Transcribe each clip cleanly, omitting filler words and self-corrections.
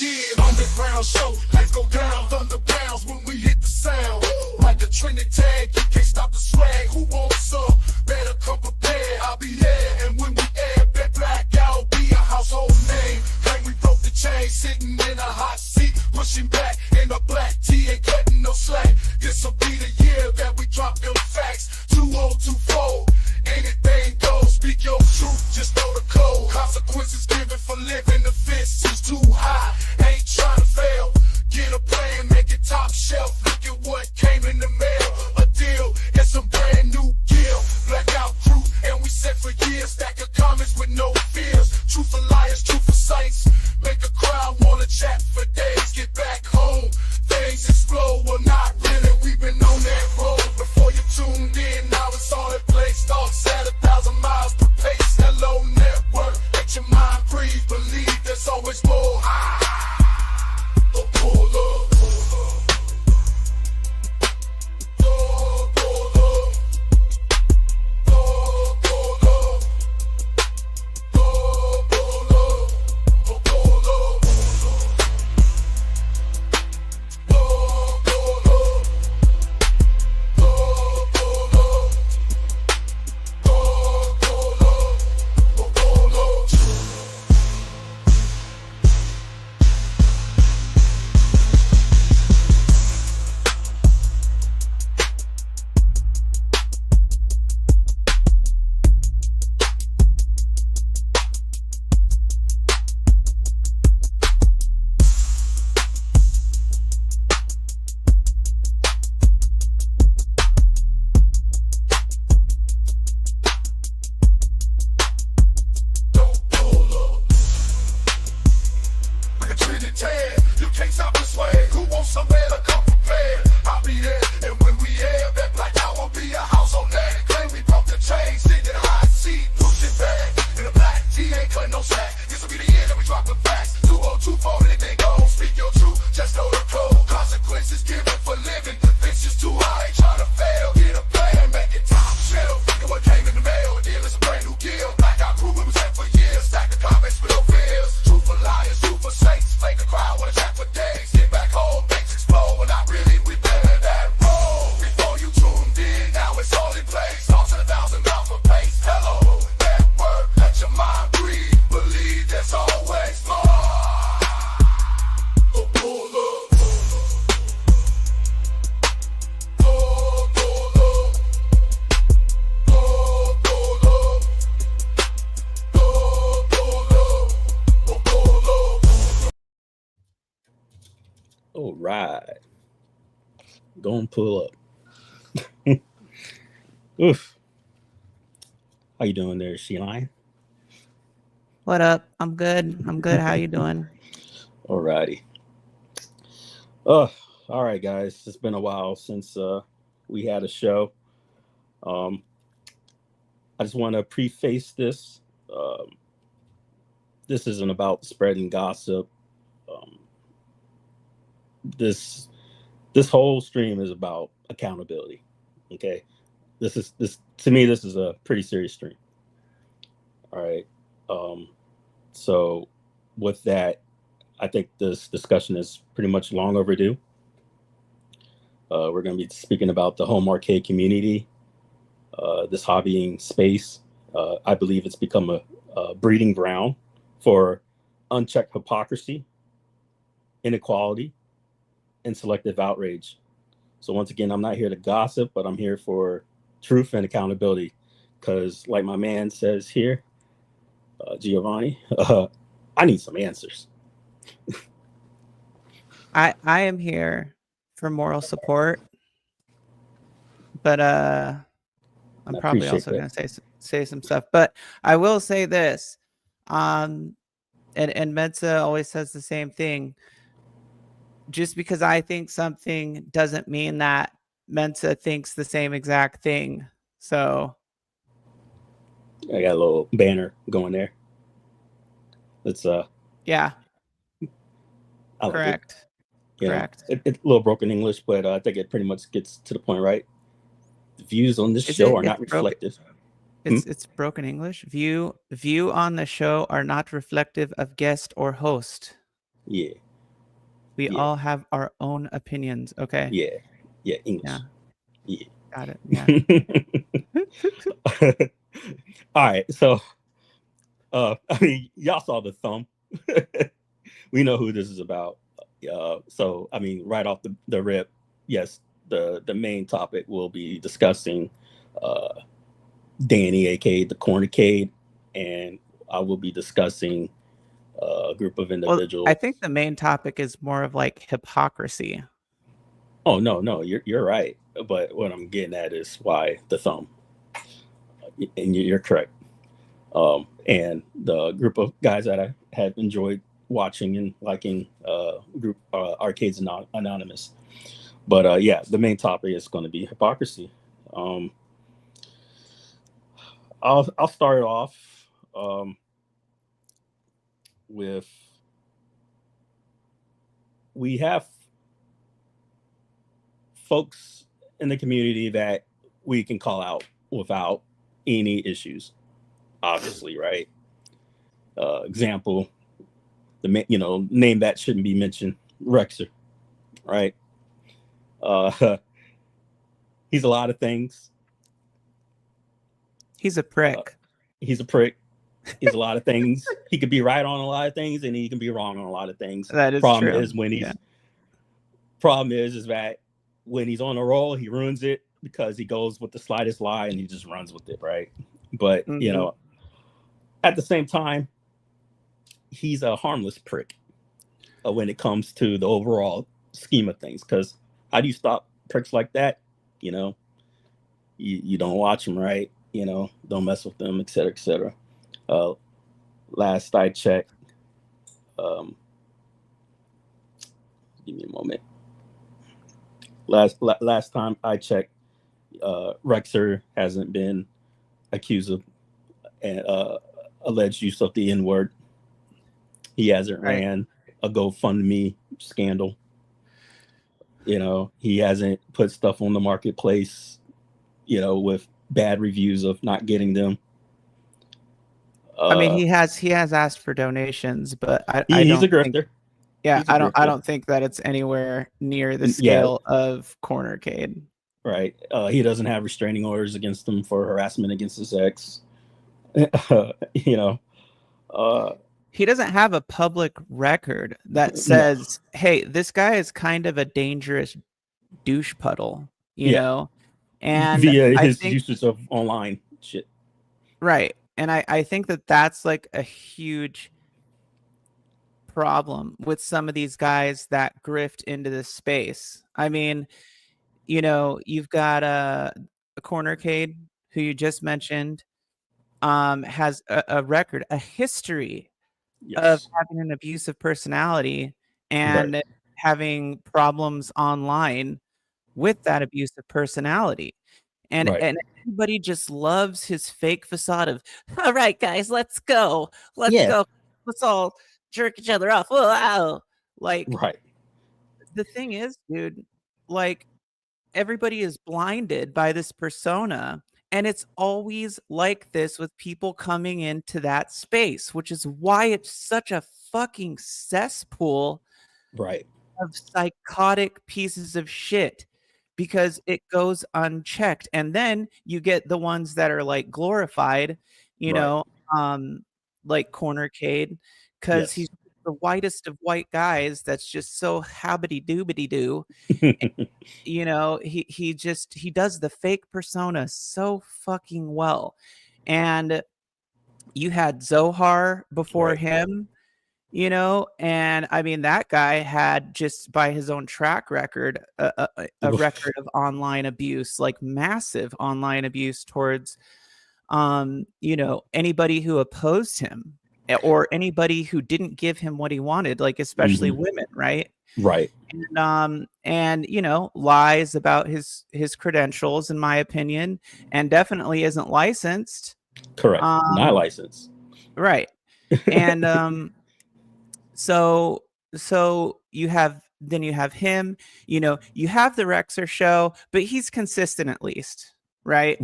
Yeah, underground show, lights go down, thunder pounds when we hit the sound. Like a trending tag, you can't stop the swag. Who wants some? Better come prepared. I'll be there, and when we air, bet blackout be a household name. Like we broke the chain, sitting in a hot seat, pushing back in a black tee, ain't cutting no slack. This'll be the year that we drop them facts. 2024, anything goes. Speak your truth, just know the code. Consequences given for living, the fence is too high. Ain't trying to fail. Get a plan, make it top shelf. Look at what came in the mail. A deal and some brand new gear. Blackout crew, and we set for years. Stack of comments with no fears. Truth for liars, truth for sights. Make a crowd wanna chat for days. Get back home, things explode. Well, not really, we've been on that road. Before you tuned in, now it's all in place. Thoughts at 1,000 miles per pace. Hello, network, let your mind breathe. Believe there's always more. You can't stop the swag. Who wants some better? Come prepared. I'll be there, and when we air, that blackout will be a household name. Claim we broke the chain, sitting in a hot seat, pushing back in a black tee, ain't cutting no slack. This'll be the year that we drop the facts. 2024, anything goes. Speak your truth, just know the code. Consequences given for living. It's just too high, ain't trying to fail. Get a plan, make it top shelf. Look at what came in the mail. A deal is a brand new deal. Blackout crew, we was at for years. Stack the comments with no fears. Truth for liars, truth for saints. Make the crowd wanna chat for days. Get back home, things explode. Well, not really, we better that roll. Before you tuned in, now it's all in place. Thoughts at 1,000 miles per pace. Hello, network, let your mind breathe. Believe there's always more. Pull up. All right. Go and pull up. Oof. How you doing there, SheLion? What up? I'm good. How you doing? All righty. All right, guys. It's been a while since we had a show. I just want to preface this. This isn't about spreading gossip. This whole stream is about accountability. Okay, this to me, this is a pretty serious stream. All right. So with that, I think this discussion is pretty much long overdue. We're going to be speaking about the home arcade community, this hobbying space. I believe it's become a breeding ground for unchecked hypocrisy, inequality, and selective outrage. So once again, I'm not here to gossip, but I'm here for truth and accountability. Because like my man says here, Giovanni, I need some answers. I am here for moral support, but I'm probably also going to say some stuff. But I will say this, and Mensa always says the same thing. Just because I think something doesn't mean that Mensa thinks the same exact thing. So I got a little banner going there. It's yeah, like correct. Correct. It's a little broken English, but I think it pretty much gets to the point, right? The views on this show are not reflective. It's broken English. View on the show are not reflective of guest or host. Yeah. We Yeah. all have our own opinions. Okay. Yeah. Yeah. English. Yeah. Yeah. Got it. Yeah. All right. So, I mean, y'all saw the thumb. We know who this is about. So, I mean, right off the rip, yes, the main topic will be discussing Danny, aka the Cornicade, and I will be discussing a group of Well, individuals. I think the main topic is more of like hypocrisy. Oh no, you're right. But what I'm getting at is why the thumb, and you're correct. And the group of guys that I have enjoyed watching and liking, group Arcades Anonymous. But yeah, the main topic is going to be hypocrisy. I'll start it off with, we have folks in the community that we can call out without any issues, obviously, right? Example, name that shouldn't be mentioned, Rexer, right? He's a lot of things. He's a prick. He's a prick. He's a lot of things. He could be right on a lot of things, and he can be wrong on a lot of things. That is problem true. Is when he's problem is that when he's on a roll, he ruins it because he goes with the slightest lie and he just runs with it, right? But at the same time, he's a harmless prick when it comes to the overall scheme of things. Because how do you stop pricks like that? You don't watch them, right? Don't mess with them, etc., etc. Last I checked, give me a moment. Last time I checked, Rexer hasn't been accused of alleged use of the N-word. He hasn't ran a GoFundMe scandal. He hasn't put stuff on the marketplace, with bad reviews of not getting them. I mean, he has asked for donations, but he's a grifter. I don't think that it's anywhere near the scale of Cornercade. Right. He doesn't have restraining orders against him for harassment against his ex. He doesn't have a public record that says, hey, this guy is kind of a dangerous douche puddle, you know? And via his usage of online shit. Right. And I think that that's like a huge problem with some of these guys that grift into this space. I mean, you've got a Cornercade, who you just mentioned, has a record, a history of having an abusive personality and having problems online with that abusive personality. And everybody just loves his fake facade of, all right, guys, let's go. Let's go. Let's all jerk each other off. Wow. Like, the thing is, dude, like, everybody is blinded by this persona. And it's always like this with people coming into that space, which is why it's such a fucking cesspool of psychotic pieces of shit, because it goes unchecked. And then you get the ones that are like glorified, like Cornercade, because he's the whitest of white guys that's just so habity doobity doo. He does the fake persona so fucking well. And you had Zohar before him, and I mean, that guy had, just by his own track record, a record of online abuse, like massive online abuse towards anybody who opposed him or anybody who didn't give him what he wanted, like especially women, right? And lies about his credentials, in my opinion, and definitely isn't licensed. Not licensed. Right. And so you have him, you have the Rexer show, but he's consistent at least, right?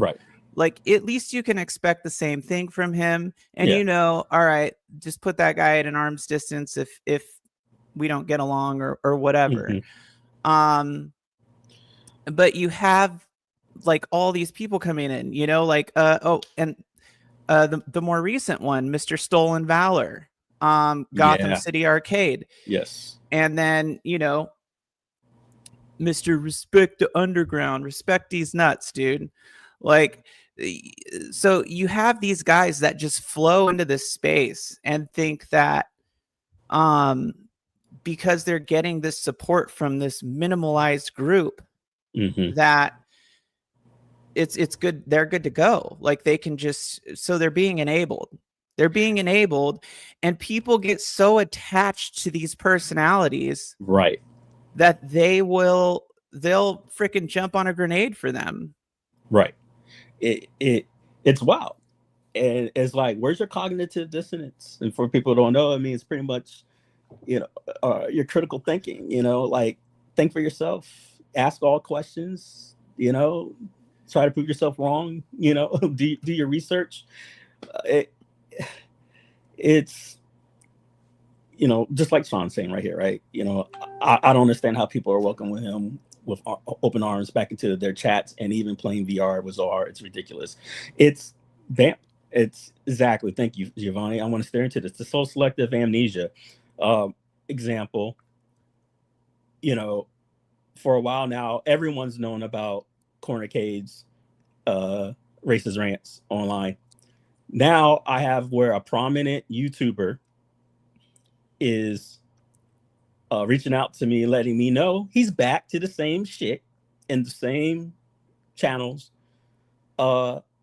Like, at least you can expect the same thing from him. And all right, just put that guy at an arm's distance if we don't get along or whatever. Mhm. But you have like all these people coming in, you know, like the more recent one, Mr. Stolen Valor, Gotham Yeah. City Arcade, Yes. and then, you know, Mr. Respect the Underground, respect these nuts, dude. Like, so you have these guys that just flow into this space and think that because they're getting this support from this minimalized group, Mhm. that it's good, they're good to go. Like they can just, so they're being enabled. They're being enabled, and people get so attached to these personalities Right. that they'll freaking jump on a grenade for them. Right. It's wild. And it's like, where's your cognitive dissonance? And for people who don't know, I mean, it's pretty much, you know, your critical thinking, you know, like think for yourself, ask all questions, you know, try to prove yourself wrong, you know, do your research. It's, you know, just like Sean's saying right here, right? You know, I don't understand how people are welcoming him with open arms back into their chats and even playing VR with Zohar. It's ridiculous. It's vamp. It's exactly. Thank you, Giovanni. I want to stare into this. The soul selective amnesia example. You know, for a while now, everyone's known about Corner Cade's racist rants online. Now I have where a prominent YouTuber is reaching out to me, letting me know he's back to the same shit in the same channels,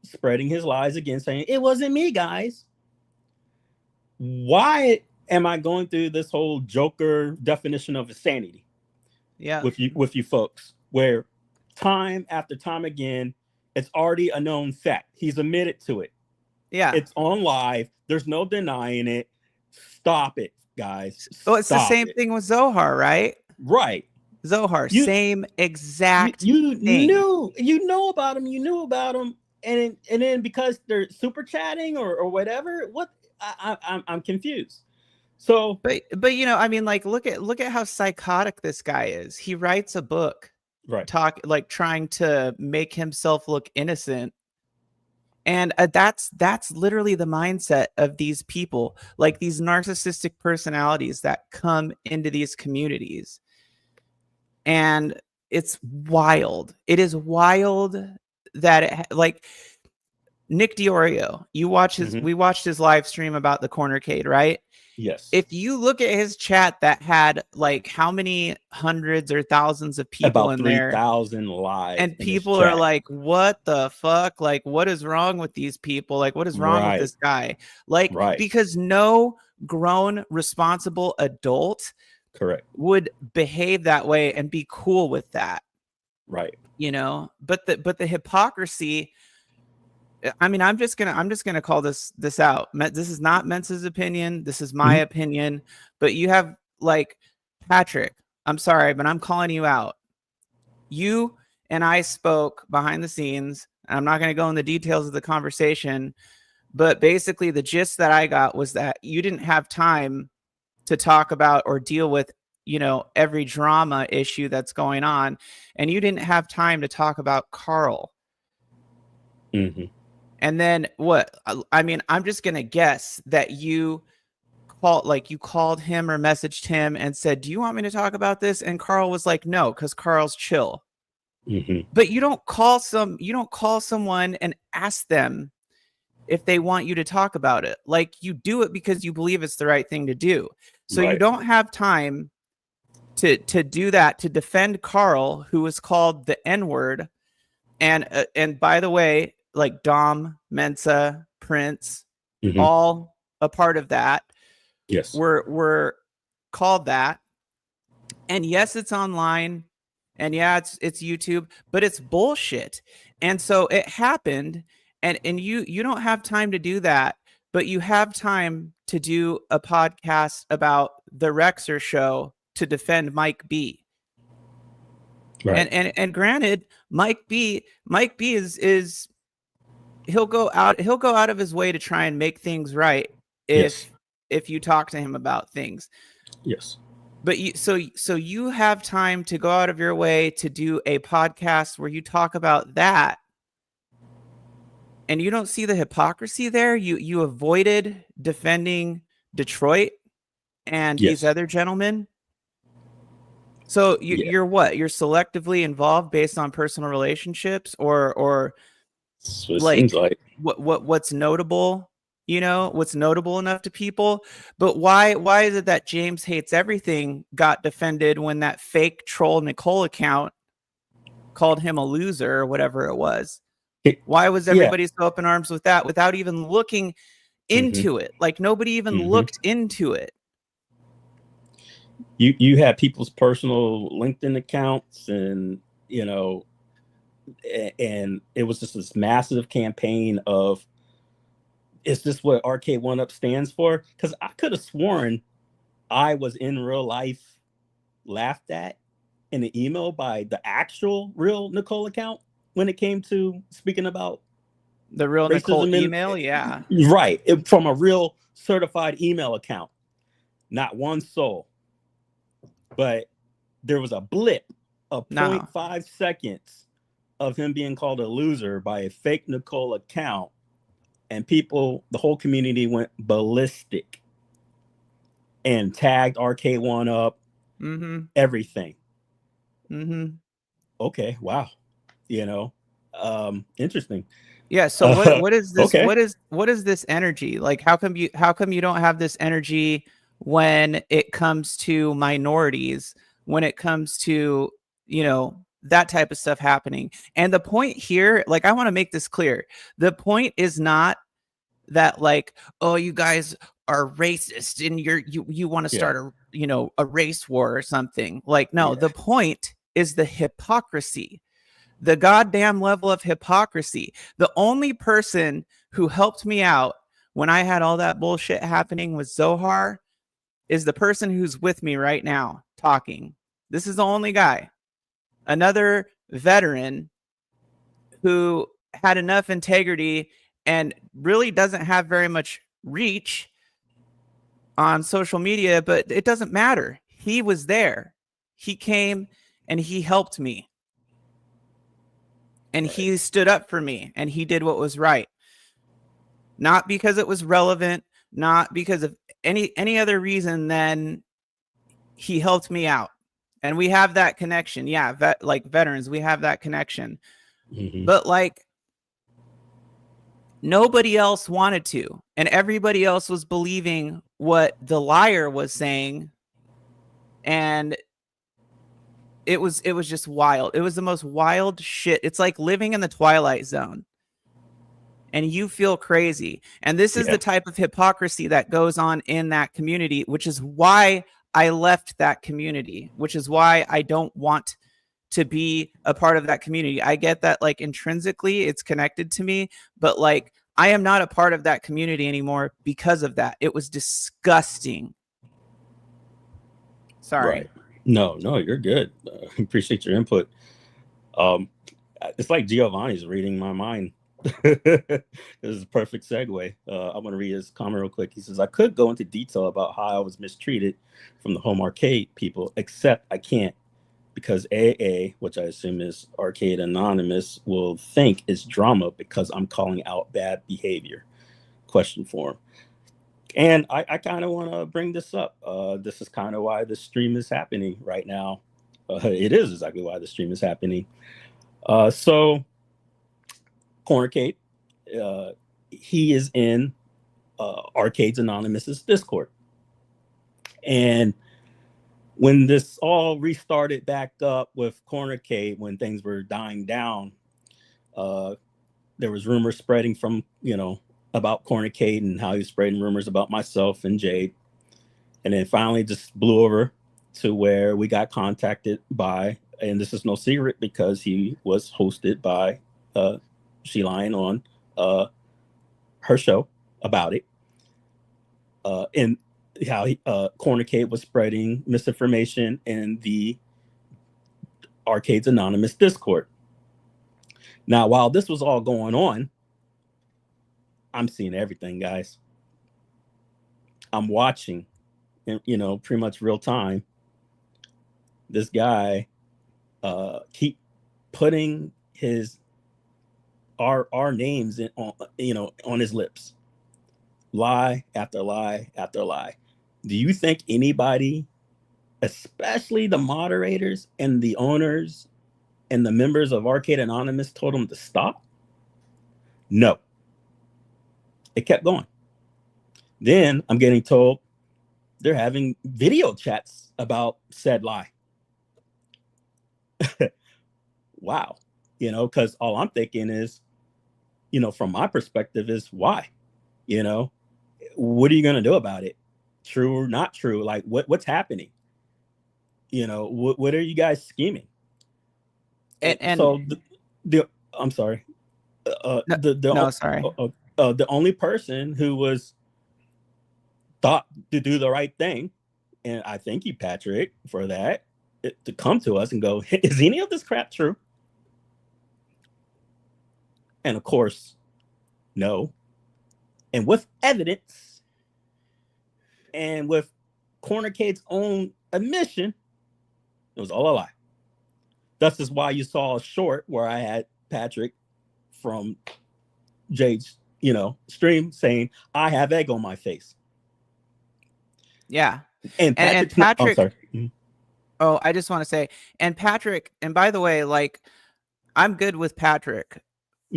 spreading his lies again, saying it wasn't me, guys. Why am I going through this whole Joker definition of insanity? Yeah, with you folks, where time after time again, it's already a known fact. He's admitted to it. yeah. It's on live. There's no denying it. Stop it, guys. Well, it's the Stop same it. thing with Zohar, right? Right. Zohar, You same exact you thing. know about him, and then because they're super chatting or whatever, what I'm confused. So But you know, I mean, like look at how psychotic this guy is. He writes a book right. trying to make himself look innocent. And that's literally the mindset of these people, like these narcissistic personalities that come into these communities. And it's wild. It is wild that like Nick Diorio, we watched his live stream about the Cornercade, right? Yes. If you look at his chat that had like how many hundreds or thousands of people about in there, 3,000 live, and people are like, what the fuck? Like, what is wrong with these people? Like, what is wrong with this guy? Like, because no grown, responsible adult correct would behave that way and be cool with that. Right. You know, but the hypocrisy, I mean, I'm just gonna call this out. This is not Mensa's opinion. This is my opinion. But you have like Patrick. I'm sorry, but I'm calling you out. You and I spoke behind the scenes. And I'm not going to go in the details of the conversation, but basically the gist that I got was that you didn't have time to talk about or deal with, you know, every drama issue that's going on, and you didn't have time to talk about Carl. And then what? I mean, I'm just going to guess that you called him or messaged him and said, do you want me to talk about this? And Carl was like, no, because Carl's chill. But you don't call someone and ask them if they want you to talk about it. Like, you do it because you believe it's the right thing to do. So you don't have time to do that, to defend Carl, who was called the N-word. And by the way, like Dom, Mensa, Prince, all a part of that. Yes. Were called that. And yes, it's online. And yeah, it's YouTube, but it's bullshit. And so it happened. And you don't have time to do that, but you have time to do a podcast about the Rexer show to defend Mike B. Right. And granted, Mike B is he'll go out of his way to try and make things right if you talk to him about things. Yes. But so you have time to go out of your way to do a podcast where you talk about that, and you don't see the hypocrisy there. You avoided defending Detroit and these Yes. other gentlemen. So you're what? You're selectively involved based on personal relationships, or That's what it like seems like. what's notable? You know, what's notable enough to people. But why is it that James Hates Everything got defended when that fake troll Nicole account called him a loser or whatever it was? Why was everybody so up in arms with that without even looking into it? Like nobody even looked into it. You had people's personal LinkedIn accounts, and you know, and it was just this massive campaign of, is this what Arcade One Up stands for? Because I could have sworn I was in real life laughed at in the email by the actual real Nicole account when it came to speaking about the real Nicole email. Yeah, right, from a real certified email account. Not one soul. But there was a blip of 0.5 seconds of him being called a loser by a fake Nicole account, and people, the whole community went ballistic and tagged Arcade One Up, everything. Okay, wow, you know, interesting. Yeah. So what is this? Okay. What is this energy? Like, how come you don't have this energy when it comes to minorities, when it comes to, you know, that type of stuff happening? And the point here, like, I want to make this clear. The point is not that, like, oh, you guys are racist and you want to start a race war or something. Like, no, the point is the hypocrisy. The goddamn level of hypocrisy. The only person who helped me out when I had all that bullshit happening with Zohar is the person who's with me right now talking. This is the only guy. Another veteran who had enough integrity and really doesn't have very much reach on social media, but it doesn't matter. He was there. He came and he helped me. And he stood up for me and he did what was right. Not because it was relevant, not because of any other reason than he helped me out. And we have that connection. Yeah, like veterans, we have that connection. But like nobody else wanted to. And everybody else was believing what the liar was saying. And it was just wild. It was the most wild shit. It's like living in the Twilight Zone. And you feel crazy. And this is the type of hypocrisy that goes on in that community, which is why I left that community, which is why I don't want to be a part of that community. I get that, like, intrinsically it's connected to me, but like I am not a part of that community anymore because of that. It was disgusting. Sorry. Right. No, you're good. Appreciate your input. It's like Giovanni's reading my mind. This is a perfect segue. I'm going to read his comment real quick. He says, I could go into detail about how I was mistreated from the home arcade people, except I can't because AA, which I assume is Arcade Anonymous, will think it's drama because I'm calling out bad behavior. Question form. And I kind of want to bring this up. This is kind of why the stream is happening right now. It is exactly why the stream is happening. So Cornercade, he is in Arcades Anonymous's Discord. And when this all restarted back up with Cornercade, when things were dying down, there was rumors spreading from, about Cornercade and how he was spreading rumors about myself and Jade. And then finally just blew over to where we got contacted by, and this is no secret because he was hosted by SheLion on her show about it. And how Cornercade was spreading misinformation in the Arcades Anonymous Discord. Now, while this was all going on, I'm seeing everything, guys. I'm watching, pretty much real time, this guy keep putting our names in on, on his lips, lie after lie after lie. Do you think anybody, especially the moderators and the owners and the members of Arcade Anonymous, told him to stop? No. It kept going. Then I'm getting told they're having video chats about said lie. Wow. Because all I'm thinking is, from my perspective, is why? What are you going to do about it? True or not true? Like, what's happening? What are you guys scheming? And so I'm sorry. Sorry. The only person who was thought to do the right thing, and I thank you, Patrick, for that, to come to us and go, is any of this crap true? And of course, no. And with evidence, and with Cornercade's own admission, it was all a lie. This is why you saw a short where I had Patrick from Jade's, stream saying, I have egg on my face. Yeah. And Patrick, I'm sorry. Oh, I just want to say, and Patrick, and by the way, like, I'm good with Patrick,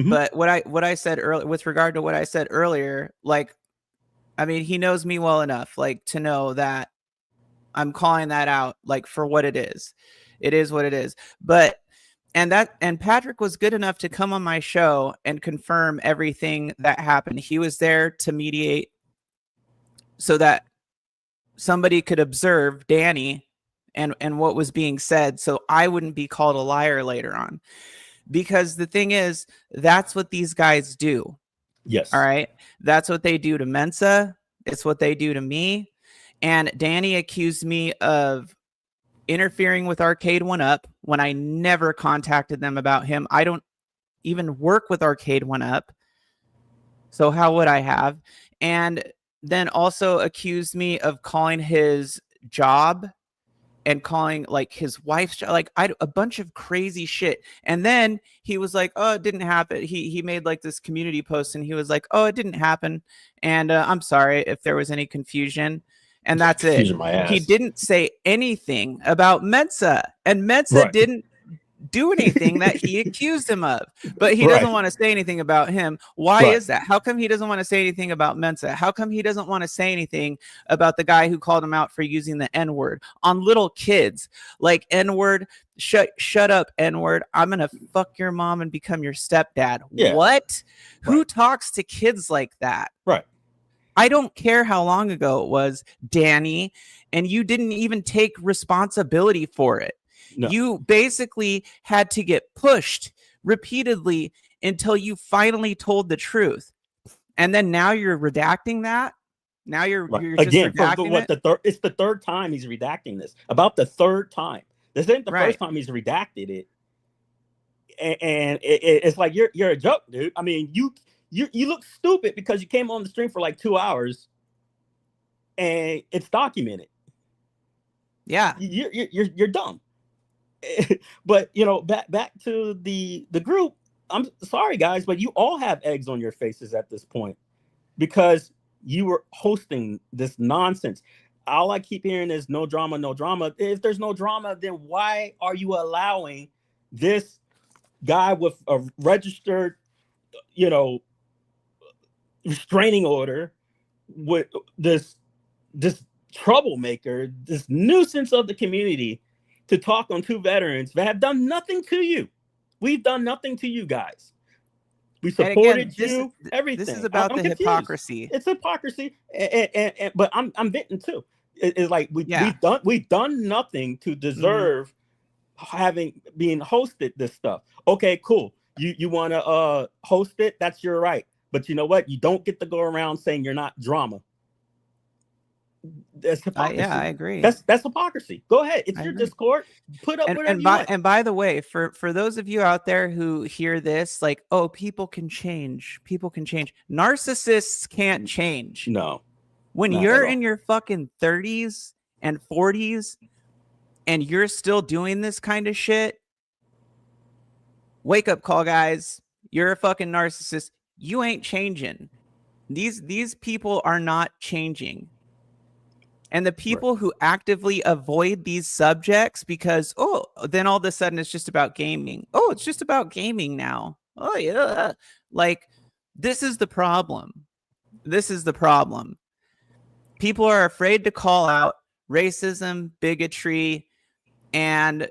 but what I said earlier, with regard to what I said earlier, like, I mean, he knows me well enough, like, to know that I'm calling that out, like, for what it is. It is what it is. But and Patrick was good enough to come on my show and confirm everything that happened. He was there to mediate so that somebody could observe Danny and what was being said, so I wouldn't be called a liar later on. Because the thing is, that's what these guys do. Yes. All right. That's what they do to Mensa. It's what they do to me. And Danny accused me of interfering with Arcade 1UP when I never contacted them about him. I don't even work with Arcade 1UP. So how would I have? And then also accused me of calling his job and calling like his wife's job, like a bunch of crazy shit. And then he was like, oh, it didn't happen. He made like this community post and he was like, oh, it didn't happen. And I'm sorry if there was any confusion. And that's it. He didn't say anything about Mensa, and Mensa didn't do anything that he accused him of, but he doesn't want to say anything about him. Why is that? How come he doesn't want to say anything about Mensa? How come he doesn't want to say anything about the guy who called him out for using the N-word on little kids? Like, N-word, shut up, N-word. I'm going to fuck your mom and become your stepdad. Yeah. What? Right. Who talks to kids like that? Right. I don't care how long ago it was, Danny, and you didn't even take responsibility for it. No. You basically had to get pushed repeatedly until you finally told the truth. And then now you're redacting that. Now you're just again, redacting what it. It's the third time he's redacting this. About the third time. This ain't the first time he's redacted it. And it's like you're a joke, dude. I mean, you look stupid because you came on the stream for like 2 hours and it's documented. Yeah. You're dumb. But back to the group. I'm sorry, guys, but you all have eggs on your faces at this point because you were hosting this nonsense. All I keep hearing is no drama, no drama. If there's no drama, then why are you allowing this guy with a registered, restraining order, with this troublemaker, this nuisance of the community, to talk on two veterans that have done nothing to you? We've done nothing to you guys. We supported you. Everything. This is about the hypocrisy. It's hypocrisy, and but I'm venting too. It's like we've done nothing to deserve being hosted this stuff. Okay, cool. You want to host it? That's your right. But you know what? You don't get to go around saying you're not drama. That's hypocrisy. I agree. That's hypocrisy. Go ahead. It's your Discord. Put up whatever you want. And by the way, for those of you out there who hear this, like, oh, people can change. People can change. Narcissists can't change. No. When you're in your fucking 30s and 40s, and you're still doing this kind of shit, wake up call, guys. You're a fucking narcissist. You ain't changing. These people are not changing. And the people who actively avoid these subjects because, oh, then all of a sudden it's just about gaming. Oh, it's just about gaming now. Oh, yeah. Like, this is the problem. This is the problem. People are afraid to call out racism, bigotry, and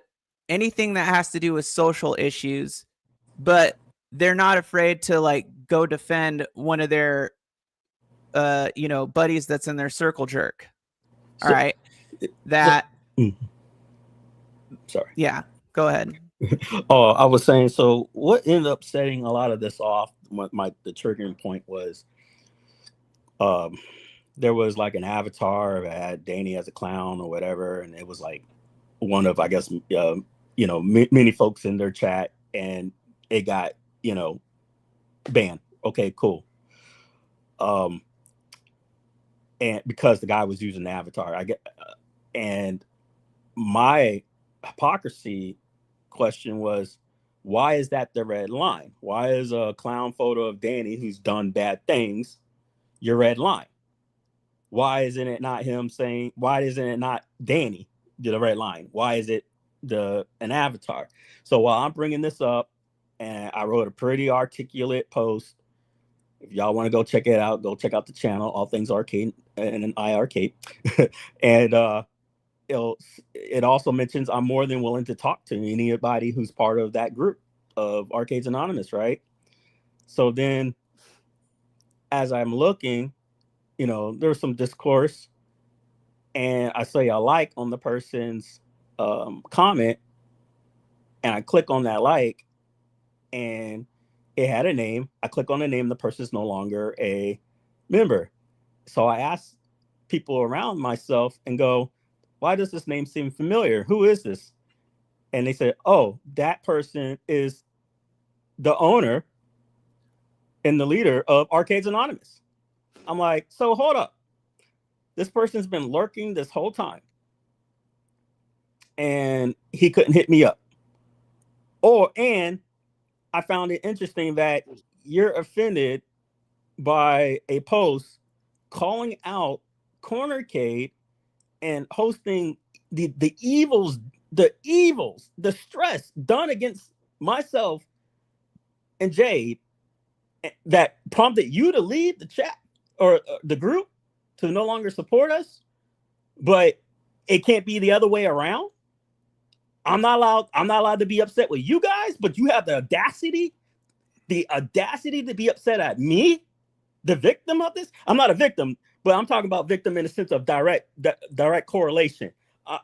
anything that has to do with social issues, but they're not afraid to like go defend one of their buddies that's in their circle jerk. All right. Sorry. Yeah, go ahead. Oh, I was saying, so what ended up setting a lot of this off, the triggering point was there was like an avatar that had Danny as a clown or whatever, and it was like one of, I guess, many folks in their chat, and it got, banned. Okay, cool. And because the guy was using the avatar, and my hypocrisy question was, why is that the red line? Why is a clown photo of Danny who's done bad things your red line? Why isn't it not him saying, why isn't it not Danny, the red line? Why is it an avatar? So while I'm bringing this up, and I wrote a pretty articulate post, if y'all want to go check it out, go check out the channel, All Things Arcade and iArcade. And it also mentions I'm more than willing to talk to anybody who's part of that group of Arcades Anonymous, right? So then as I'm looking, there's some discourse, and I say I like on the person's comment, and I click on that like, and it had a name. I click on the name, the person's no longer a member. So I asked people around myself and go, why does this name seem familiar? Who is this? And they said, oh, that person is the owner and the leader of Arcades Anonymous. I'm like, so hold up. This person's been lurking this whole time, and he couldn't hit me up. And I found it interesting that you're offended by a post calling out Cornercade and hosting the evils, the stress done against myself and Jade that prompted you to leave the chat or the group to no longer support us, but it can't be the other way around. I'm not allowed to be upset with you guys, but you have the audacity to be upset at me, the victim of this. I'm not a victim, but I'm talking about victim in the sense of direct correlation.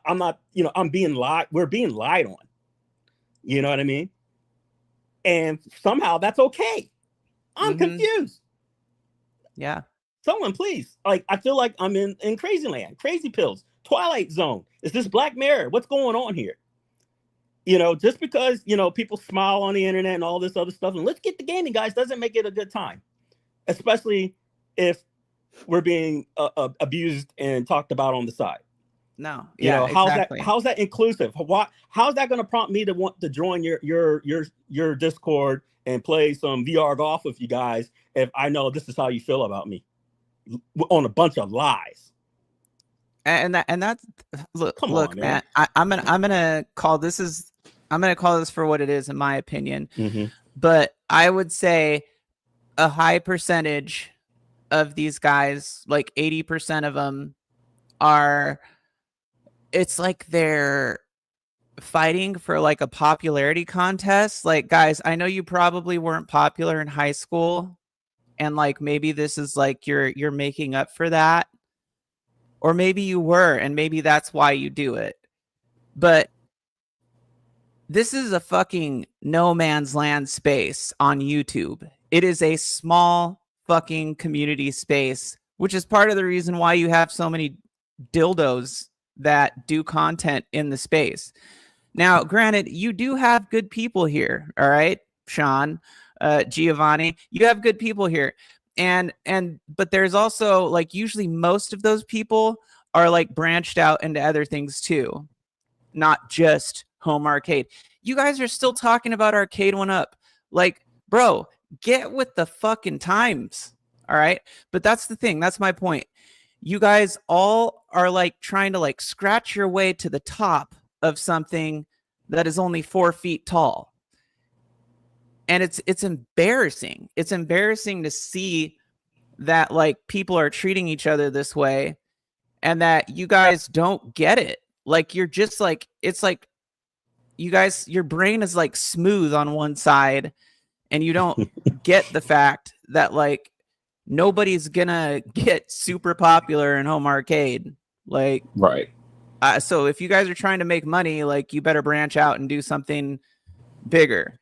I'm not, I'm being lied. We're being lied on. You know what I mean? And somehow that's okay. I'm confused. Yeah. Someone please. Like, I feel like I'm in crazy land, crazy pills, Twilight Zone. Is this Black Mirror? What's going on here? Just because, people smile on the internet and all this other stuff, and let's get the gaming, guys, doesn't make it a good time, especially if we're being abused and talked about on the side. No, yeah, exactly. How's that inclusive? How's that going to prompt me to want to join your Discord and play some VR golf with you guys if I know this is how you feel about me on a bunch of lies? And that's look, on, man. I'm gonna call this for what it is, in my opinion. But I would say a high percentage of these guys, like 80% of them, it's like they're fighting for like a popularity contest. Like, guys, I know you probably weren't popular in high school, and like maybe this is like you're making up for that. Or maybe you were, and maybe that's why you do it. But this is a fucking no man's land space on YouTube. It is a small fucking community space, which is part of the reason why you have so many dildos that do content in the space. Now, granted, you do have good people here, all right? Sean, Giovanni, you have good people here. But there's also, like, usually most of those people are like branched out into other things too. not just home arcade. You guys are still talking about arcade 1-up. Like, bro, get with the fucking times. All right. But that's the thing. That's my point. You guys all are like trying to like scratch your way to the top of something that is only 4 feet tall. And it's embarrassing. It's embarrassing to see that like people are treating each other this way and that you guys don't get it. Like you're just like, it's like you guys, your brain is like smooth on one side and you don't get the fact that like nobody's gonna get super popular in home arcade. Like, right. So if you guys are trying to make money, like you better branch out and do something bigger.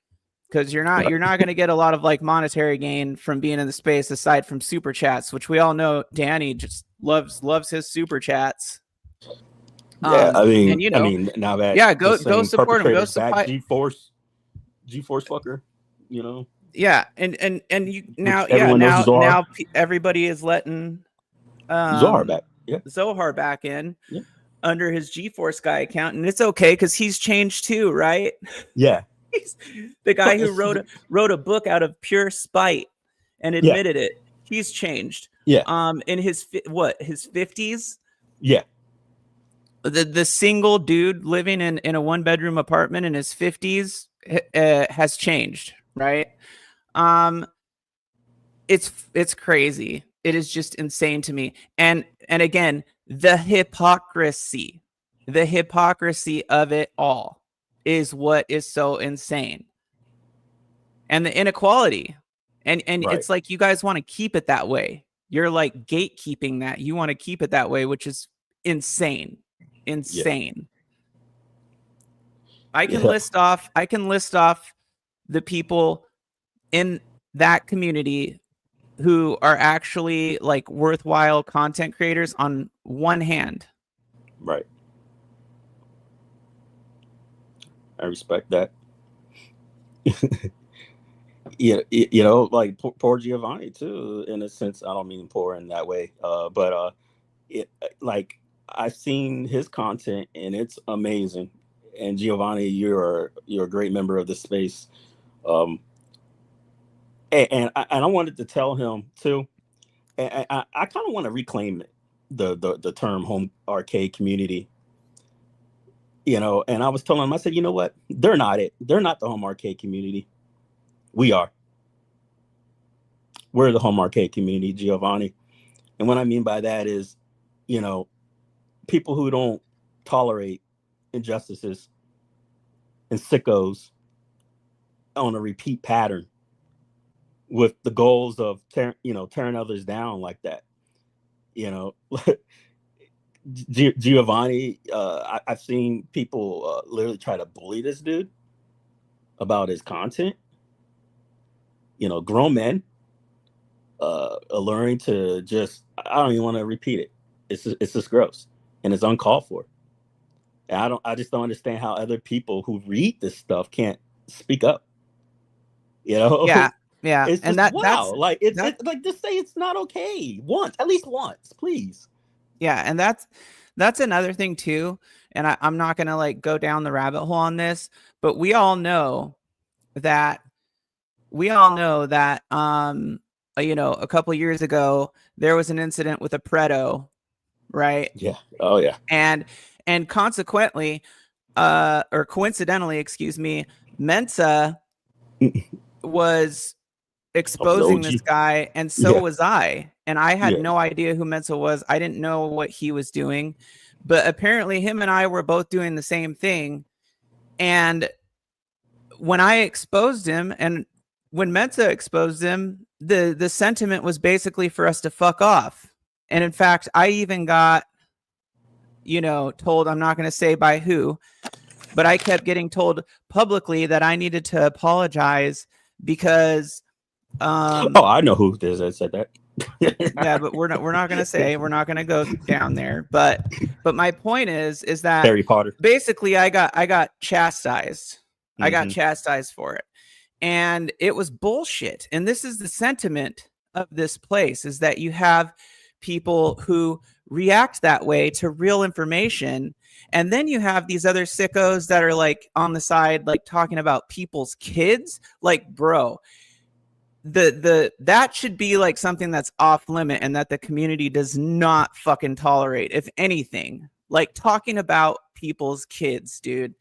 Because you're not going to get a lot of like monetary gain from being in the space aside from super chats, which we all know Danny just loves his super chats. Yeah, I mean, and, you know, now that go support him. Go support GeForce fucker, you know. Yeah, and you now everybody is letting Zohar back. Yeah, Zohar back in under his GeForce guy account, and it's okay because he's changed too, right? Yeah. He's the guy who wrote a book out of pure spite and admitted it. He's changed. Yeah. In his 50s. Yeah. The single dude living in a 1-bedroom apartment in his 50s has changed, right? It's crazy. It is just insane to me. And again, the hypocrisy of it all is what is so insane. And the inequality. And right. It's like you guys want to keep it that way. You're like gatekeeping that. You want to keep it that way, which is insane. Insane. Yeah. I can list off the people in that community who are actually like worthwhile content creators on one hand. Right. I respect that. Yeah, you know, like poor Giovanni too, in a sense. I don't mean poor in that way, but like I've seen his content and it's amazing. And Giovanni, you're a great member of the space. And I wanted to tell him too. And I kind of want to reclaim the term home arcade community. You know, and I was telling him, I said, you know what? They're not it. They're not the home arcade community. We are. We're the home arcade community, Giovanni. And what I mean by that is, you know, people who don't tolerate injustices and sickos on a repeat pattern with the goals of tearing others down like that. You know, Giovanni, I've seen people literally try to bully this dude about his content. You know, grown men alluring to just, I don't even want to repeat it. It's just gross and it's uncalled for. And I just don't understand how other people who read this stuff can't speak up. You know? Yeah. Yeah. It's just, that's like it's like just say it's not okay at least once, please. Yeah, and that's another thing too. And I'm not gonna like go down the rabbit hole on this, but we all know that you know, a couple years ago there was an incident with a Preto, right? Yeah. Oh yeah. And consequently, or coincidentally, excuse me, Mensa was exposing this guy, and so was I. And I had no idea who Mensa was. I didn't know what he was doing. But apparently him and I were both doing the same thing. And when I exposed him and when Mensa exposed him, the sentiment was basically for us to fuck off. And in fact, I even got, you know, told, I'm not going to say by who, but I kept getting told publicly that I needed to apologize because I know who this that said that. Yeah, but we're not going to say, we're not going to go down there, but my point is that Harry Potter, basically I got chastised. I got chastised for it, and it was bullshit. And this is the sentiment of this place, is that you have people who react that way to real information And then you have these other sickos that are like on the side, like talking about people's kids. Like, bro, that should be like something that's off limit and that the community does not fucking tolerate. If anything, like talking about people's kids, dude.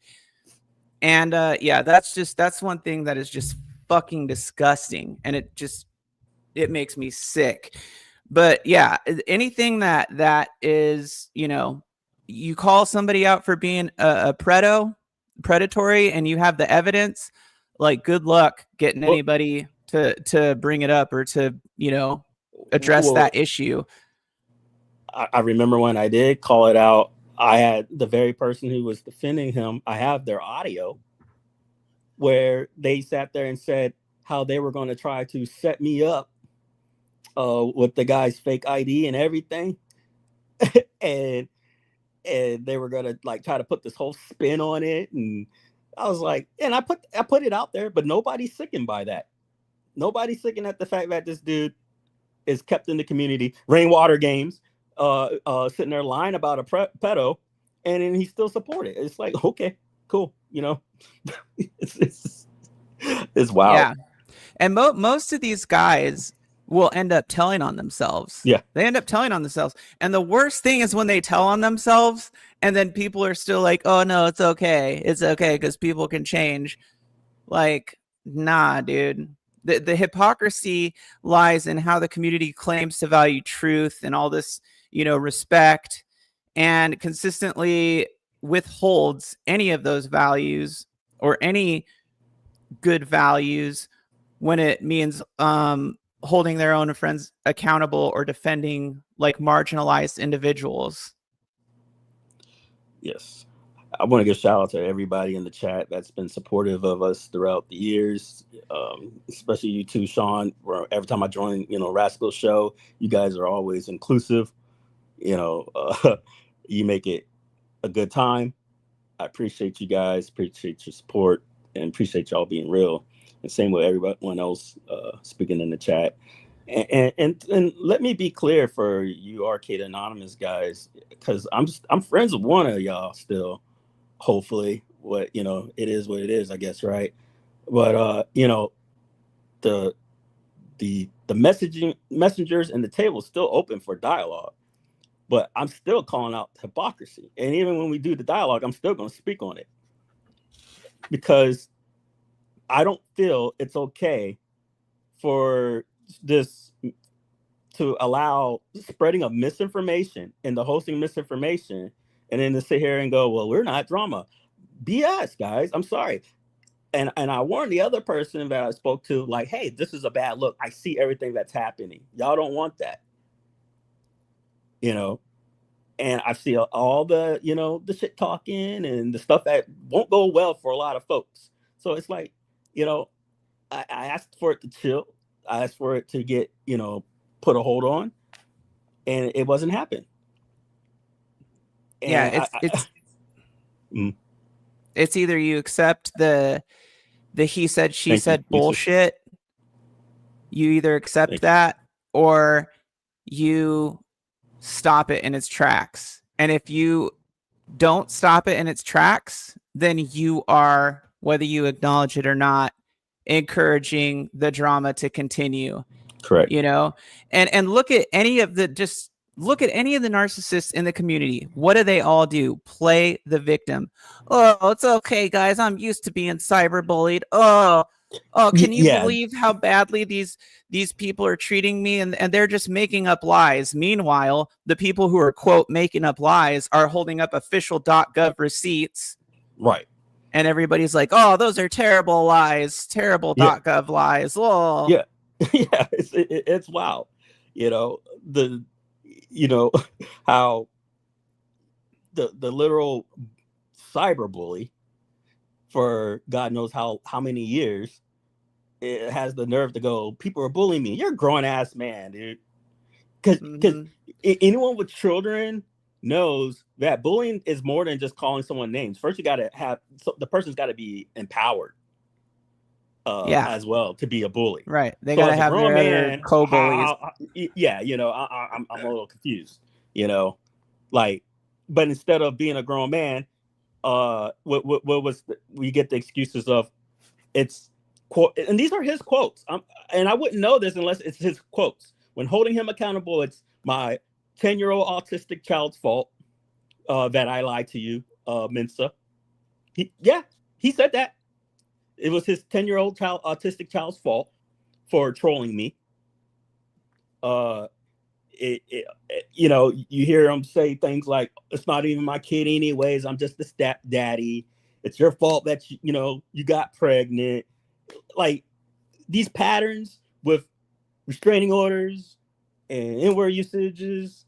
And yeah, that's one thing that is just fucking disgusting, and it makes me sick. But yeah, anything that is, you know, you call somebody out for being a predatory and you have the evidence, like, good luck getting anybody to bring it up or to, you know, address that issue. I remember when I did call it out, I had the very person who was defending him, I have their audio where they sat there and said how they were going to try to set me up with the guy's fake ID and everything. and they were going to like try to put this whole spin on it. And I was like, and I put it out there, but nobody's sickened by that. Nobody's sickened at the fact that this dude is kept in the community, rainwater games, sitting there lying about a pedo, and then he still supported. It's like, okay, cool, you know. it's wild. Yeah, and most of these guys will end up telling on themselves. Yeah, they end up telling on themselves, and the worst thing is when they tell on themselves, and then people are still like, "Oh no, it's okay, because people can change." Like, nah, dude. The hypocrisy lies in how the community claims to value truth and all this, you know, respect, and consistently withholds any of those values or any good values when it means holding their own friends accountable or defending like marginalized individuals. Yes. I want to give shout out to everybody in the chat that's been supportive of us throughout the years, especially you too, Sean. Where every time I join, you know, Rascal's show, you guys are always inclusive. You know, you make it a good time. I appreciate you guys, appreciate your support, and appreciate y'all being real. And same with everyone else speaking in the chat. And let me be clear for you Arcade Anonymous guys, because I'm friends with one of y'all still. Hopefully, what, you know, it is what it is, I guess, right? But you know, the messengers and the table is still open for dialogue, but I'm still calling out hypocrisy. And even when we do the dialogue, I'm still going to speak on it, because I don't feel it's okay for this to allow spreading of misinformation and the hosting misinformation, and then to sit here and go, well, we're not drama. BS, guys. I'm sorry. And I warned the other person that I spoke to, like, hey, this is a bad look. I see everything that's happening. Y'all don't want that. You know, and I see all the, you know, the shit talking and the stuff that won't go well for a lot of folks. So it's like, you know, I asked for it to chill. I asked for it to get, you know, put a hold on, and it wasn't happening. Yeah, it's either you accept the he said she said bullshit. You either accept that or you stop it in its tracks. And if you don't stop it in its tracks, then you are, whether you acknowledge it or not, encouraging the drama to continue. Correct. You know, and look at any of the narcissists in the community. What do they all do? Play the victim. Oh, it's okay, guys. I'm used to being cyberbullied. Oh, can you believe how badly these people are treating me? And they're just making up lies. Meanwhile, the people who are, quote, making up lies are holding up official.gov receipts. Right. And everybody's like, oh, those are terrible lies. Terrible .gov lies. Oh. Yeah. Yeah. It's wild. You know, how the literal cyberbully for God knows how many years, it has the nerve to go, people are bullying me. You're a grown ass man, dude. Because anyone with children knows that bullying is more than just calling someone names. First, you got to have, the person's got to be empowered as well to be a bully. Right. They got to have their other co-bullies. Yeah, you know, I'm a little confused, you know, like, but instead of being a grown man, what was we get the excuses of it's quote, and these are his quotes. And I wouldn't know this unless it's his quotes. When holding him accountable, it's my 10-year-old autistic child's fault that I lied to you, Mensa. He said that. It was his 10-year-old autistic child's fault for trolling me. You know, you hear him say things like, "It's not even my kid anyways. I'm just the stepdaddy. It's your fault that you got pregnant." Like these patterns with restraining orders and N-word usages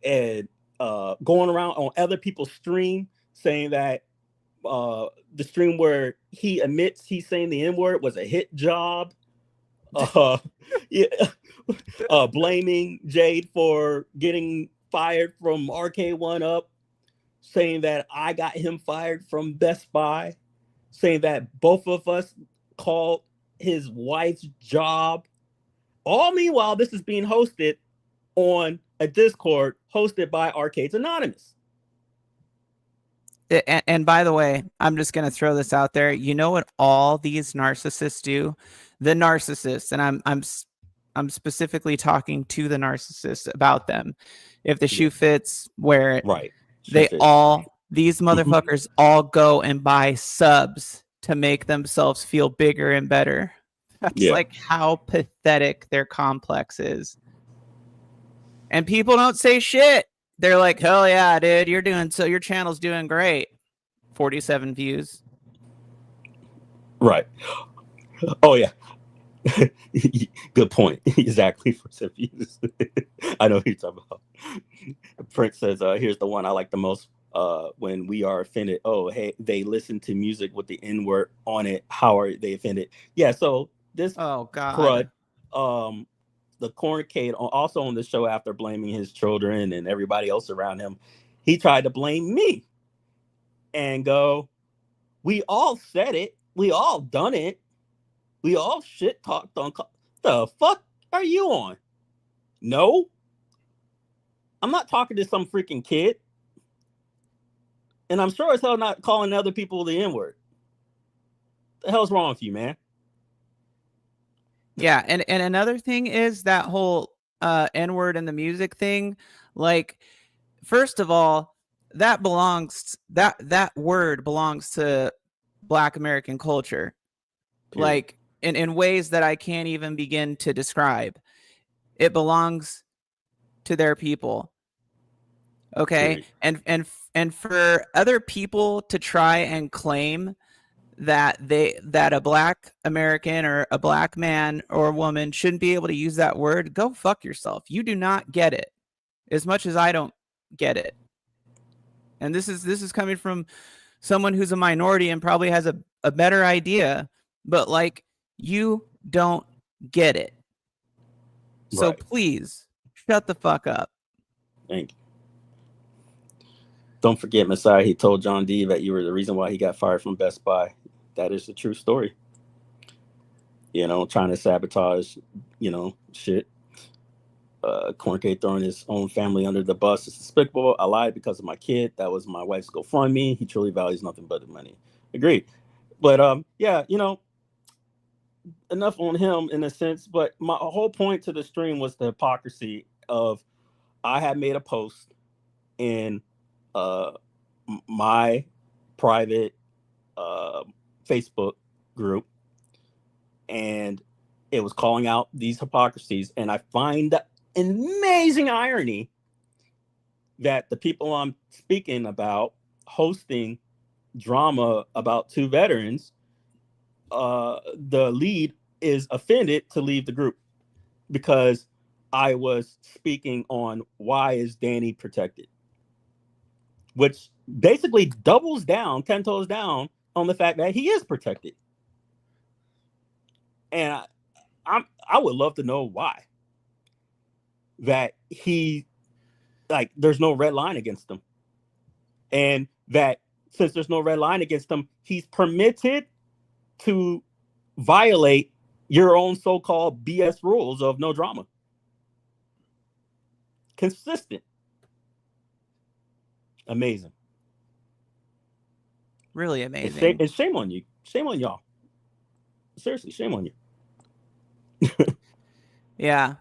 and going around on other people's stream saying that the stream where he admits he's saying the N-word was a hit job. Blaming Jade for getting fired from Arcade 1-Up, saying that I got him fired from Best Buy, saying that both of us called his wife's job. All meanwhile, this is being hosted on a Discord hosted by Arcades Anonymous. And by the way, I'm just going to throw this out there. You know what all these narcissists do? The narcissists, and I'm specifically talking to the narcissists about them. If the shoe fits, wear it. Right. These motherfuckers all go and buy subs to make themselves feel bigger and better. That's like how pathetic their complex is. And people don't say shit. They're like, hell yeah, dude, your channel's doing great. 47 views. Right. Oh yeah. Good point. Exactly. 47 views. I know what you're talking about. Prince says, here's the one I like the most. When we are offended, oh hey, they listen to music with the N-word on it. How are they offended? Yeah, so this crud, the cornucade also on the show, after blaming his children and everybody else around him, he tried to blame me and go, we all said it, we all done it, we all shit talked on. The fuck are you on? No, I'm not talking to some freaking kid, and I'm sure as hell not calling other people the N-word. The hell's wrong with you, man? Yeah, and another thing is that whole N-word and the music thing. Like, first of all, that word belongs to Black American culture. Period. Like in ways that I can't even begin to describe. It belongs to their people. Okay? Period. And for other people to try and claim that a Black American or a Black man or woman shouldn't be able to use that word, go fuck yourself. You do not get it as much as I don't get it. And this is coming from someone who's a minority and probably has a better idea, but like, you don't get it. Right. So please shut the fuck up. Thank you. Don't forget, Messiah, he told John D that you were the reason why he got fired from Best Buy. That is the true story. Trying to sabotage, shit. Corncade throwing his own family under the bus is despicable. I lied because of my kid. That was my wife's GoFundMe. He truly values nothing but the money. Agreed. But enough on him in a sense. But my whole point to the stream was the hypocrisy of, I had made a post in my private Facebook group, and it was calling out these hypocrisies. And I find the amazing irony that the people I'm speaking about hosting drama about two veterans, the lead is offended to leave the group because I was speaking on why is Danny protected, which basically doubles down, 10 toes down on the fact that he is protected. And I would love to know why. That he, like, there's no red line against him. And that since there's no red line against him, he's permitted to violate your own so-called BS rules of no drama. Consistent. Amazing. Really amazing. And shame on you. Shame on y'all. Seriously, shame on you. Yeah.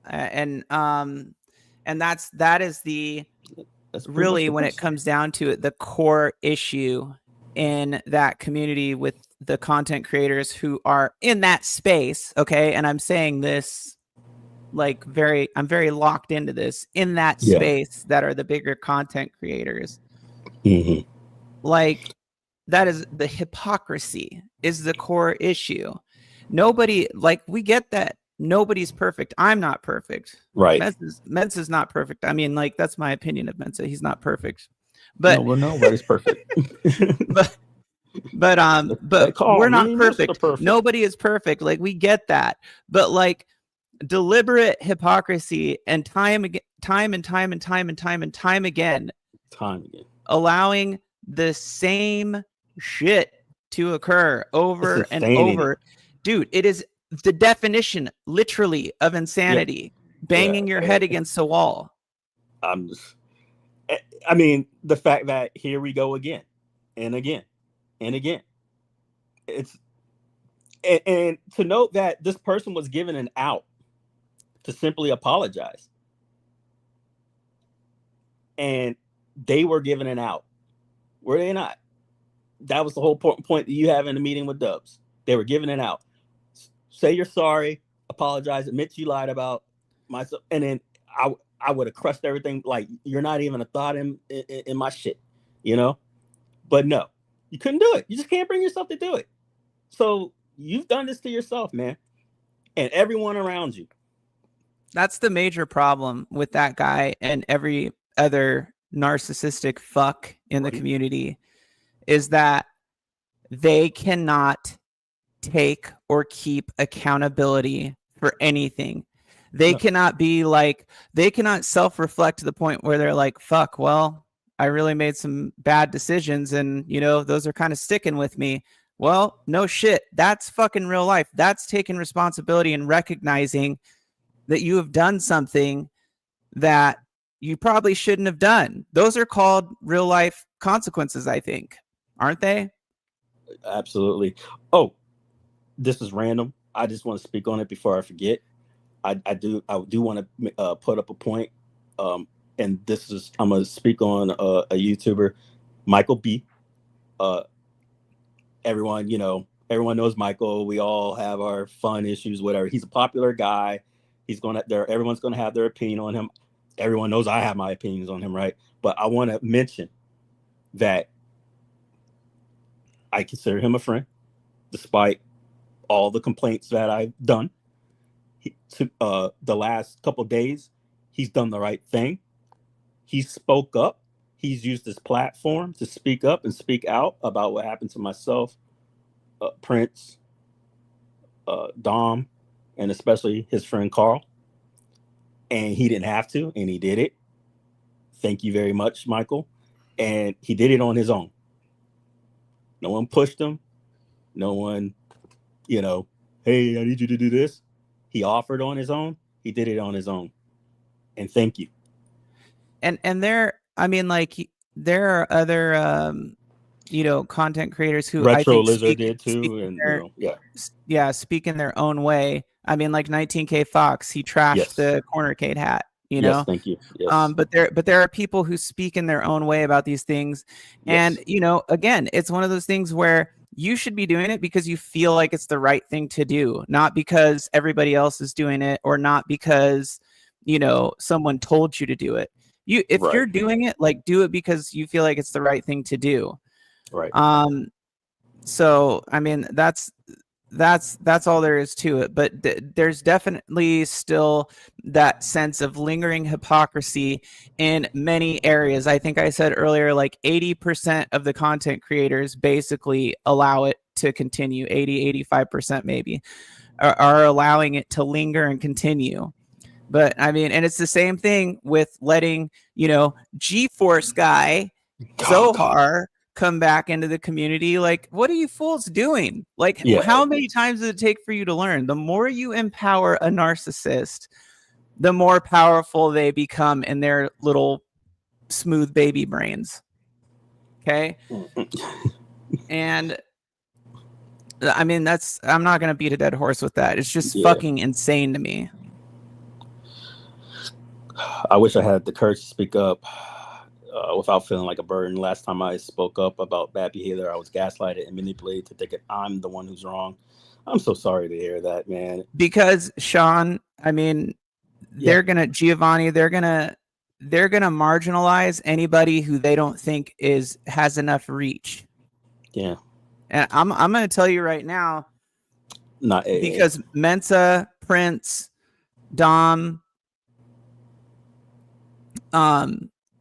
And that is the really, when it comes down to it, the core issue in that community with the content creators who are in that space. Okay. And I'm saying this like I'm very locked into this in that space that are the bigger content creators. Mm-hmm. Like, that is the hypocrisy is the core issue. Nobody, like, we get that nobody's perfect. I'm not perfect. Right. Mensa's not perfect. I mean, like, that's my opinion of Mensa. He's not perfect. But nobody's perfect. but we're not perfect. Nobody is perfect. Like, we get that. But like, deliberate hypocrisy and time and time again, allowing the same shit to occur over and over. Dude, it is the definition, literally, of insanity. Banging your head against the wall. I mean, the fact that here we go again and again and again. And to note that this person was given an out to simply apologize. And they were given an out. Were they not? That was the whole point that you have in the meeting with Dubs. They were given an out. Say you're sorry, apologize, admit you lied about myself, and then I would have crushed everything. Like, you're not even a thought in my shit, you know? But no, you couldn't do it. You just can't bring yourself to do it. So you've done this to yourself, man, and everyone around you. That's the major problem with that guy and every other narcissistic fuck in the community, is that they cannot take or keep accountability for anything. They cannot be like, they cannot self-reflect to the point where they're like, fuck, well, I really made some bad decisions and, you know, those are kind of sticking with me. Well, no shit. That's fucking real life. That's taking responsibility and recognizing that you have done something that you probably shouldn't have done. Those are called real life consequences, I think. Aren't they? Absolutely. Oh, this is random. I just want to speak on it before I forget. I do want to put up a point. And this is, I'm going to speak on a YouTuber, Michael B. Everyone knows Michael. We all have our fun issues, whatever. He's a popular guy. Everyone's going to have their opinion on him. Everyone knows I have my opinions on him, right? But I want to mention that I consider him a friend, despite all the complaints that I've done. The last couple of days, he's done the right thing. He spoke up. He's used his platform to speak up and speak out about what happened to myself, Prince, Dom, and especially his friend Carl. And he didn't have to, and he did it. Thank you very much, Michael. And he did it on his own. No one pushed him. No one, hey, I need you to do this. He offered on his own. He did it on his own. And thank you. And there are other content creators who Retro I think Lizard did too, and speak in their own way. I mean, like 19K Fox, he trashed the Cornercade hat. Yes, thank you. Yes. But there are people who speak in their own way about these things, and again, it's one of those things where you should be doing it because you feel like it's the right thing to do, not because everybody else is doing it, or not because someone told you to do it. If you're doing it, like, do it because you feel like it's the right thing to do. Right. So I mean, that's all there is to it. But there's definitely still that sense of lingering hypocrisy in many areas. I think I said earlier, like 80% of the content creators basically allow it to continue. 85% maybe are allowing it to linger and continue. But I mean, and it's the same thing with letting, G-Force guy Zohar come back into the community. Like, what are you fools doing? Like, how many times does it take for you to learn? The more you empower a narcissist, the more powerful they become in their little smooth baby brains. Okay. And I mean, I'm not going to beat a dead horse with that. It's just fucking insane to me. I wish I had the courage to speak up without feeling like a burden. Last time I spoke up about bad behavior, I was gaslighted and manipulated to think that I'm the one who's wrong. I'm so sorry to hear that, man. Because Sean, I mean, they're gonna marginalize anybody who they don't think has enough reach. Yeah. And I'm gonna tell you right now, not because Mensa, Prince, Dom,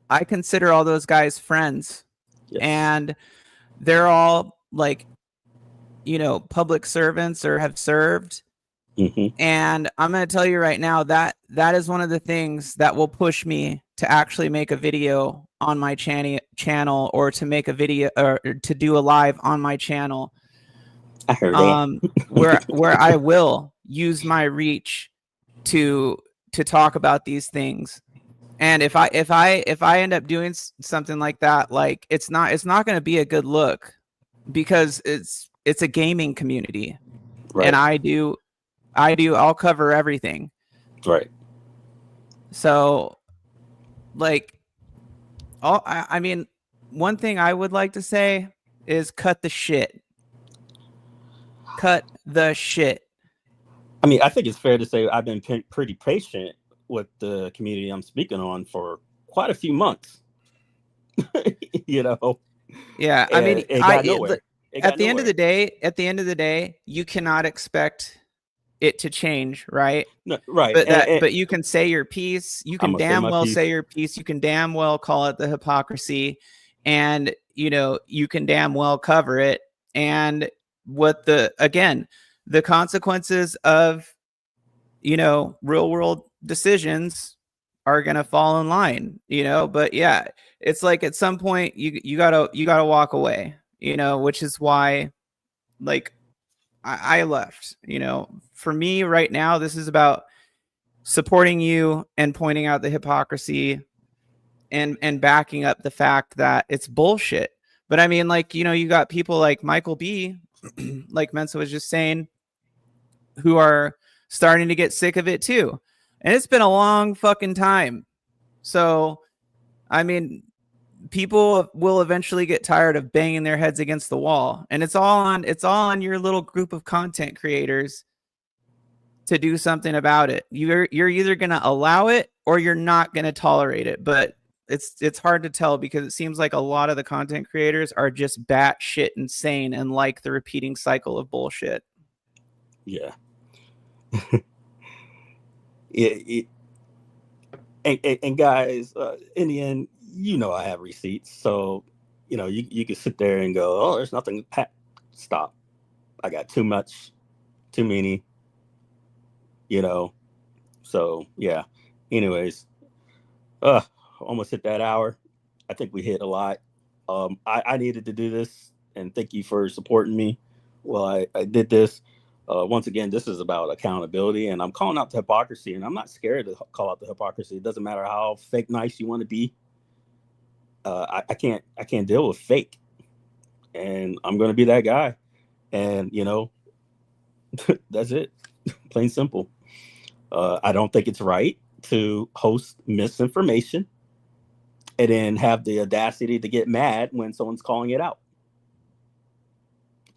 I consider all those guys friends. Yes. And they're all like, you know, public servants or have served. Mm-hmm. And I'm going to tell you right now that is one of the things that will push me to actually make a video on my channel or to make a video or to do a live on my channel. I heard that. where I will use my reach to talk about these things. And if I end up doing something like that, like it's not going to be a good look, because it's a gaming community, right. And I'll cover everything. Right. So like, I mean, one thing I would like to say is cut the shit. Cut the shit. I mean, I think it's fair to say I've been pretty patient with the community I'm speaking on for quite a few months. You know? Yeah. I mean, at the end of the day, you cannot expect it to change, right? No, right. But you can say your piece. You can damn well say your piece. You can damn well call it the hypocrisy, and you know, you can damn well cover it. And the consequences of, you know, real world decisions are gonna fall in line, you know. But yeah, it's like at some point you gotta walk away, you know, which is why, like, I left. You know, for me right now, this is about supporting you and pointing out the hypocrisy and backing up the fact that it's bullshit. But I mean, like, you know, you got people like Michael B, like Mensa was just saying, who are starting to get sick of it too. And it's been a long fucking time. So, I mean, people will eventually get tired of banging their heads against the wall, and it's all on your little group of content creators to do something about it. You're either going to allow it or you're not going to tolerate it. But it's hard to tell, because it seems like a lot of the content creators are just batshit insane and like the repeating cycle of bullshit. Yeah. And guys, in the end, you know, I have receipts, so you know, you can sit there and go, oh, there's nothing. Stop. I got too much, too many, you know. So yeah. Anyways, almost hit that hour. I think we hit a lot. I needed to do this, and thank you for supporting me. Well, I did this. Once again, this is about accountability, and I'm calling out the hypocrisy, and I'm not scared to call out the hypocrisy. It doesn't matter how fake nice you want to be. I can't deal with fake, and I'm going to be that guy. And, you know, that's it. Plain simple. I don't think it's right to host misinformation and then have the audacity to get mad when someone's calling it out.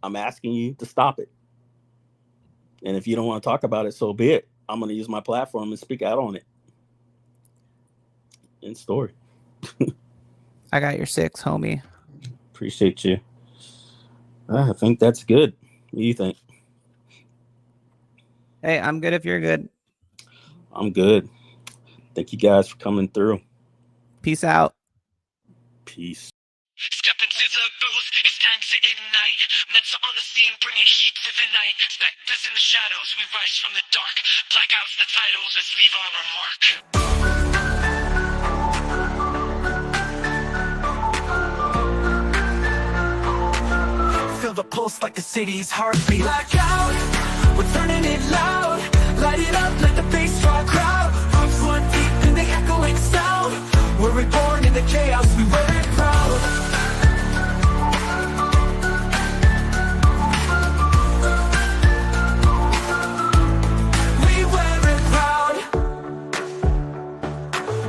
I'm asking you to stop it. And if you don't want to talk about it, so be it. I'm going to use my platform and speak out on it. End story. I got your 6, homie. Appreciate you. I think that's good. What do you think? Hey, I'm good if you're good. I'm good. Thank you guys for coming through. Peace out. Peace. Step into the booth, it's time to ignite. Mensa on the scene, bringing heat to the night. Spectres in the shadows, we rise from the dark. Blackout's the titles, let's leave on our mark. Feel the pulse like the city's heartbeat. Blackout, we're turning it loud. Light it up, let the bass draw a crowd. Rooms 1 deep in the echoing sound. We're reborn. in the chaos, we wear it proud. We wear it proud.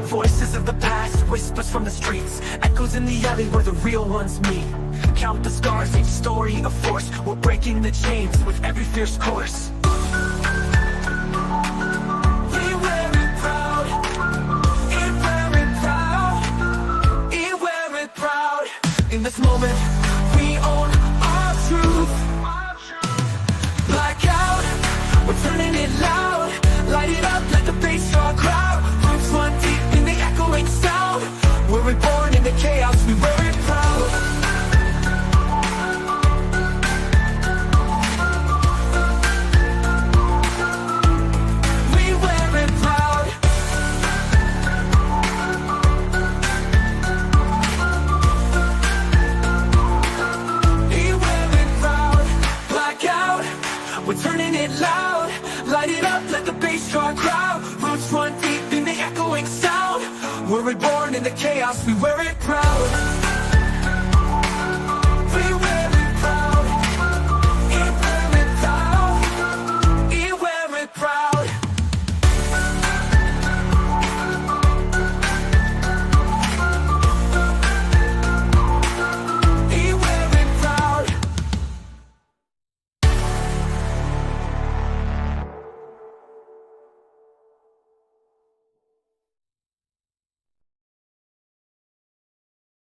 Voices of the past, whispers from the streets, echoes in the alley where the real ones meet. Count the scars, each story a force. We're breaking the chains with every fierce course. We wear it proud. We wear it proud. We wear it proud. In this moment, we own our truth. Blackout, we're turning it loud. Light it up, let the bass draw a crowd. Roots run deep in the echoing sound. We're reborn in the chaos, we wear it proud. We're turning it loud. Light it up, let the bass draw a crowd. Roots run deep in the echoing sound. We're reborn in the chaos, we wear it proud.